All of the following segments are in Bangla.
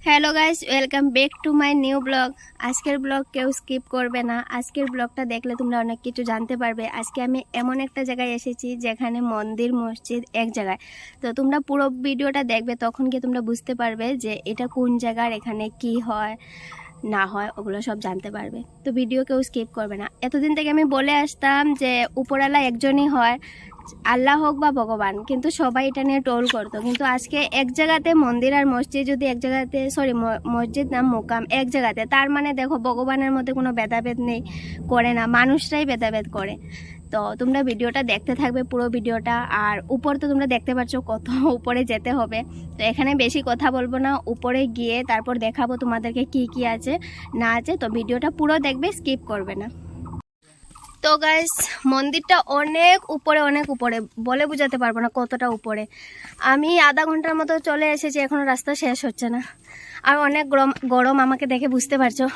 Hello guys, welcome back to my new blog. আজকের ব্লগ কেউ স্কিপ করবে না। আজকের ব্লগটা দেখলে তোমরা অনেক কিছু জানতে পারবে। আজকে আমি এমন একটা জায়গায় এসেছি যেখানে মন্দির মসজিদ এক জায়গায়। তো তোমরা পুরো ভিডিওটা দেখবে, তখন কি তোমরা বুঝতে পারবে যে এটা কোন জায়গার, এখানে কি হয় না হয় ওগুলো সব জানতে পারবে। তো ভিডিও কেউ স্কিপ করবে না। এতদিন থেকে আমি বলে আসতাম যে উপরওয়ালা একজনই হয়, আল্লাহ হোক বা ভগবান, কিন্তু সবাই এটা নিয়ে টোল করতো। কিন্তু আজকে এক জায়গাতে মন্দির আর মসজিদ যদি এক জায়গাতে, মসজিদ না মোকাম এক জায়গাতে, তার মানে দেখো ভগবানের মধ্যে কোনো ভেদাভেদ নেই, করে না, মানুষরাই ভেদাভেদ করে। তো তোমরা ভিডিওটা দেখতে থাকবে পুরো ভিডিওটা। আর উপর তো তোমরা দেখতে পাচ্ছ কত উপরে যেতে হবে। তো এখানে বেশি কথা বলবো না, উপরে গিয়ে তারপর দেখাবো তোমাদেরকে কি কি আছে না আছে। তো ভিডিওটা পুরো দেখবে, স্কিপ করবে না। তো গাইস, মন্দিরটা অনেক উপরে, অনেক উপরে, বলে বোঝাতে পারবো না কতটা উপরে। আমি আধা ঘন্টার মতো চলে এসেছি, এখনো রাস্তা শেষ হচ্ছে না। আর অনেক গরম আমাকে দেখে বুঝতে পারছো।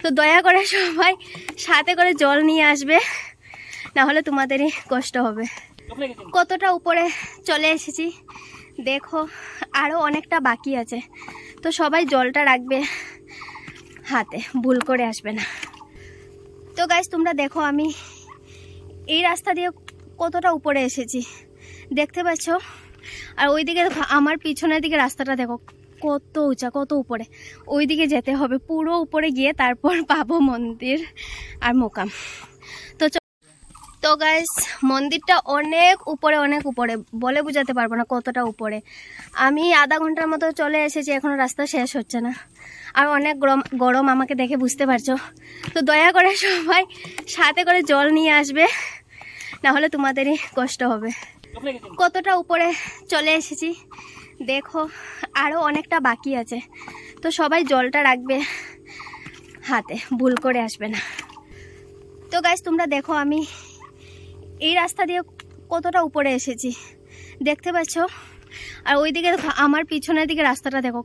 তো দয়া করে সবাই সাথে করে জল নিয়ে আসবে, না হলে তোমাদেরই কষ্ট হবে। কতটা উপরে চলে এসেছি দেখো, আরও অনেকটা বাকি আছে। তো সবাই জলটা রাখবে হাতে, ভুল করে আসবে না। তো গাইস, তোমরা দেখো আমি এই রাস্তা দিয়ে কতটা উপরে এসেছি, দেখতে পাচ্ছ। আর ওইদিকে দেখো, আমার পিছনের দিকে রাস্তাটা দেখো কত উঁচা, কত উপরে। ওইদিকে যেতে হবে, পুরো উপরে গিয়ে তারপর পাবো মন্দির আর মোকাম। তো গাইস, মন্দিরটা অনেক উপরে, অনেক উপরে, বলে বোঝাতে পারবো না কতটা উপরে। আমি আধা ঘন্টার মতো চলে এসেছি, এখনো রাস্তা শেষ হচ্ছে না। আর অনেক গরম আমাকে দেখে বুঝতে পারছো। তো দয়া করে সবাই সাথে করে জল নিয়ে আসবে, না হলে তোমাদেরই কষ্ট হবে। কতটা উপরে চলে এসেছি দেখো, আরও অনেকটা বাকি আছে। তো সবাই জলটা রাখবে হাতে, ভুল করে আসবে না। তো গাইস, তোমরা দেখো আমি এই রাস্তা দিয়ে কতটা উপরে এসেছি, দেখতে পাচ্ছ। আর ওইদিকে দেখো, আমার পিছনের দিকে রাস্তাটা দেখো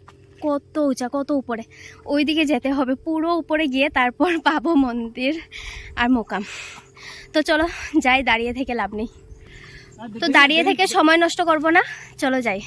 কত উঁচা, কত উপরে। ওইদিকে যেতে হবে, পুরো উপরে গিয়ে তারপর পাবো মন্দির আর মোকাম। তো চলো যাই, দাঁড়িয়ে থেকে লাভ নেই। তো দাঁড়িয়ে থেকে সময় নষ্ট করব না, চলো যাই।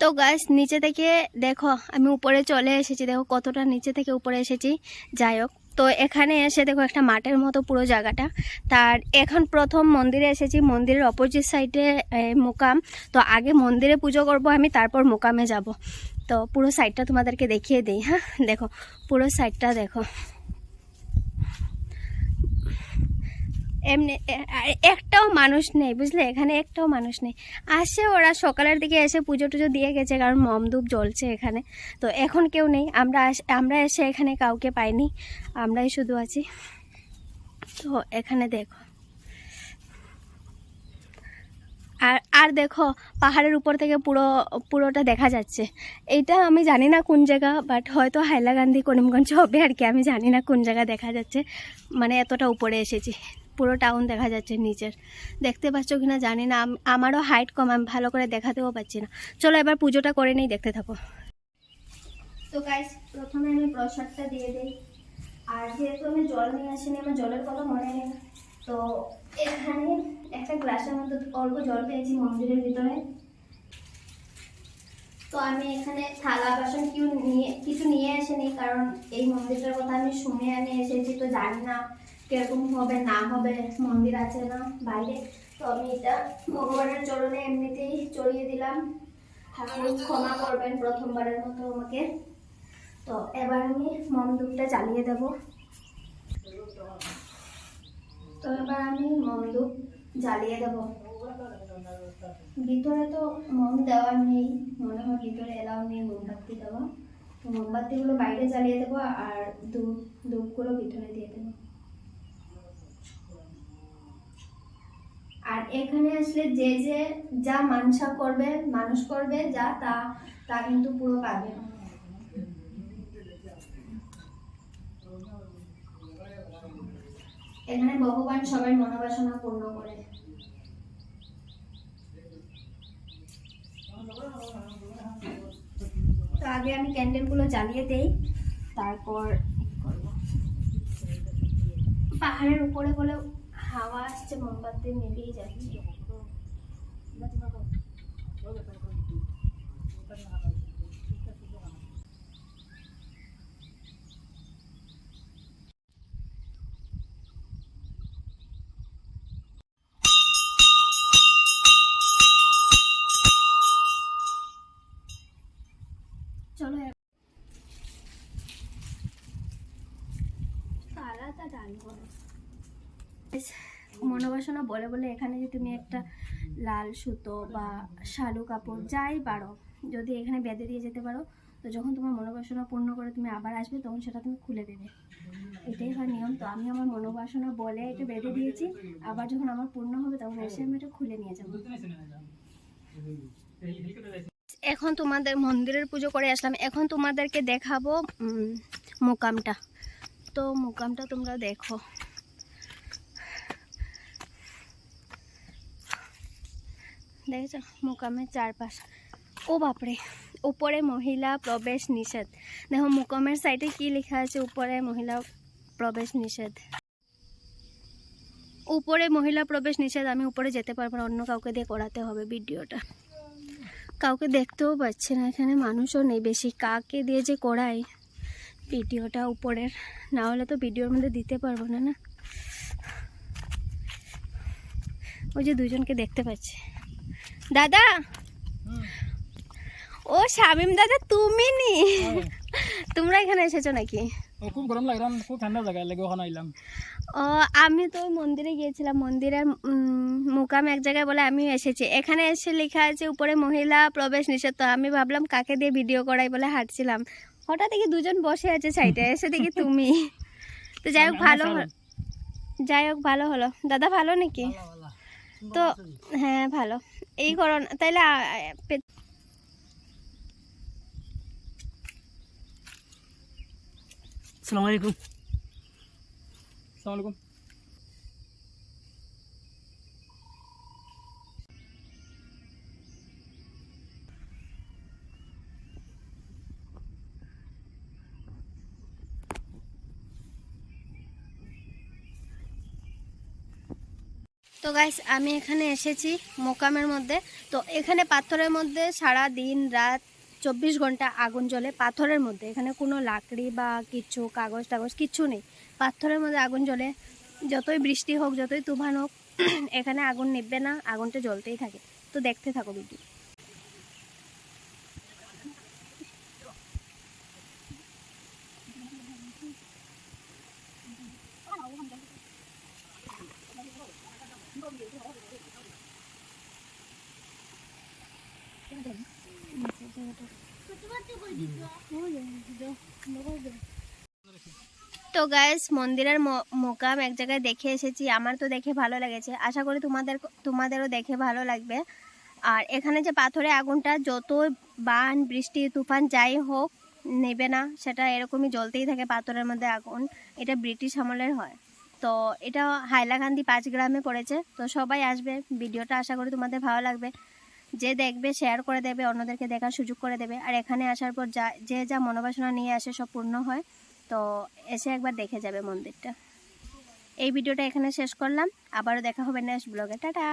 তো গাইস, নিচে থেকে দেখো আমি উপরে চলে এসেছি, দেখো কতটা নিচে থেকে উপরে এসেছি। যাই হোক, তো এখানে এসে দেখো একটা মাঠের মতো পুরো জায়গাটা। তার এখন প্রথম মন্দিরে এসেছি, মন্দিরের অপোজিট সাইডে মোকাম। তো আগে মন্দিরে পুজো করব আমি, তারপর মোকামে যাব। তো পুরো সাইডটা তোমাদেরকে দেখিয়ে দিই। হ্যাঁ দেখো, পুরো সাইডটা দেখো, এমনি একটাও মানুষ নেই, বুঝলে, এখানে একটাও মানুষ নেই। আসে ওরা সকালের দিকে এসে পুজো টুজো দিয়ে গেছে, কারণ মমধূপ জ্বলছে এখানে। তো এখন কেউ নেই, আমরা এসে এখানে কাউকে পাইনি, আমরাই শুধু আছি। তো এখানে দেখো, আর দেখো পাহাড়ের উপর থেকে পুরোটা দেখা যাচ্ছে। এইটা আমি জানি না কোন জায়গা, বাট হয়তো হাইলাকান্দি করিমগঞ্জ হবে আর কি, আমি জানি না কোন জায়গা দেখা যাচ্ছে। মানে এতটা উপরে এসেছি, পুরো টাউন দেখা যাচ্ছে নিচের। দেখতে পাচ্ছ কিনা জানি না, আমারও হাইট কম, আমি ভালো করে দেখাতেও পাচ্ছি না। চলো এবার পুজোটা করে নেই, দেখতে থাকো। তো গাইস, প্রথমে আমি প্রসাদটা দিয়ে দিই। আর যেহেতু আমি জল নিয়ে আসিনি, আমার জলের কথা মনে নেই। তো এখানে একটা গ্লাসের মধ্যে অল্প জল পেয়েছি মন্দিরের ভিতরে। তো আমি এখানে থালা বাসন কিছু নিয়ে আসিনি, কারণ এই মন্দিরটার কথা আমি শুনে আমি এসেছি। তো জানি না কিরকম হবে না হবে, মন্দির আছে না বাইরে। তো আমি এটা ভগবানের চরণে এমনিতেই চড়িয়ে দিলাম। ঠাকুর ক্ষমা করবেন প্রথমবারের মতো আমাকে। তো এবার আমি মমধূপটা জ্বালিয়ে দেব। তো এবার আমি মমধূপ জ্বালিয়ে দেব। ভিতরে তো মম দেওয়ার নেই, মনে হয় ভিতরে এলাও নেই মোমবাতি দেওয়া। তো মোমবাতিগুলো বাইরে জ্বালিয়ে দেবো, আর ধূপগুলো ভিতরে দিয়ে দেবো। আর এখানে আসলে যে যা মানসা করবে, মানুষ করবে যা, তা কিন্তু পুরো পাবে। এখানে ভগবান সবাই মনোবাসনা পূর্ণ করে। তো আগে আমি ক্যান্ডেলগুলো জ্বালিয়ে দেই, তারপর পাহাড়ের উপরে বলে হাওয়া আসছে, মোমবাতি নিভিয়ে যাচ্ছে। চলো মনোবাসনা বলে বলে এখানে যে তুমি একটা লাল সুতো বা শালু কাপড় যাই পারো যদি এখানে বেঁধে দিয়ে যেতে পারো, তো যখন তোমার মনোবাসনা পূর্ণ করে তুমি আবার আসবে তখন সেটা তুমি খুলে দেবে। এটাই হয় নিয়ম। তো আমি আমার মনোবাসনা বলে এটা বেঁধে দিয়েছি, আবার যখন আমার পূর্ণ হবে তখন এসে আমি এটা খুলে নিয়ে যাবো। এখন তোমাদের মন্দিরের পুজো করে আসলাম, এখন তোমাদেরকে দেখাবো মোকামটা। তো মোকামটা তোমরা দেখো, দেখেছো মোকামের চারপাশ। ও বাপরে, উপরে মহিলা প্রবেশ নিষেধ। দেখো মোকামের সাইডে কি লেখা আছে, উপরে মহিলা প্রবেশ নিষেধ। উপরে মহিলা প্রবেশ নিষেধ। আমি উপরে যেতে পারবো না, অন্য কাউকে দিয়ে করাতে হবে ভিডিওটা। কাউকে দেখতেও পাচ্ছি না, এখানে মানুষও নেই বেশি, কাকে দিয়ে যে করাই ভিডিওটা উপরের, না হলে তো ভিডিওর মধ্যে দিতে পারবো না। না ওই যে দুজনকে দেখতে পাচ্ছি। দাদা, ও শামিম দাদা তুমি নি? তোমরা এখানে এসেছো নাকি? খুব গরম লাগলাম, খুব ঠান্ডা জায়গায় লেগে ওখানে আইলাম। ও আমি তো ওই মন্দিরে গিয়েছিলাম, মন্দিরের মোকাম এক জায়গায় বলে আমিও এসেছি। এখানে এসে লেখা আছে উপরে মহিলা প্রবেশ নিষেধ। তো আমি ভাবলাম কাকে দিয়ে ভিডিও করাই বলে হাঁটছিলাম, হঠাৎ দেখি দুজন বসে আছে সাইডে, এসে দেখি তুমি। তো যাই হোক ভালো, যাই হোক ভালো হলো। দাদা ভালো নাকি? তো হ্যাঁ ভালো। এই করো তাইলে আসসালামু আলাইকুম। আসসালামু আলাইকুম। তো গাইস আমি এখানে এসেছি মোকামের মধ্যে। তো এখানে পাথরের মধ্যে সারা দিন রাত 24 ঘন্টা আগুন জ্বলে পাথরের মধ্যে। এখানে কোনো লাকড়ি বা কিছু কাগজ টাগজ কিচ্ছু নেই, পাথরের মধ্যে আগুন জ্বলে। যতই বৃষ্টি হোক, যতই তুফান হোক, এখানে আগুন নিভবে না, আগুনটা জ্বলতেই থাকে। তো দেখতে থাকো ভিডিও। তো গাইস মন্দিরের মোকাম এক জায়গায় দেখে এসেছি, আমার তো দেখে ভালো লেগেছে, আশা করি তোমাদেরও দেখে ভালো লাগবে। আর এখানে যে পাথরে আগুনটা যত বান বৃষ্টি তুফান যাই হোক নেবে না, সেটা এরকমই জ্বলতেই থাকে পাথরের মধ্যে আগুন। এটা ব্রিটিশ আমলের হয়। তো এটা হাইলাকান্দি 5 গ্রামে পড়েছে। তো সবাই আসবে, ভিডিওটা আশা করি তোমাদের ভালো লাগবে। যে দেখবে শেয়ার করে দেবে, অন্যদেরকে দেখার সুযোগ করে দেবে। আর এখানে আসার পর যে যা মনোবাসনা নিয়ে আসে সব পূর্ণ হয়। তো এসে একবার দেখে যাবে মন্দিরটা। এই ভিডিওটা এখানে শেষ করলাম, আবারও দেখা হবে নেক্সট ব্লগে। টাটা।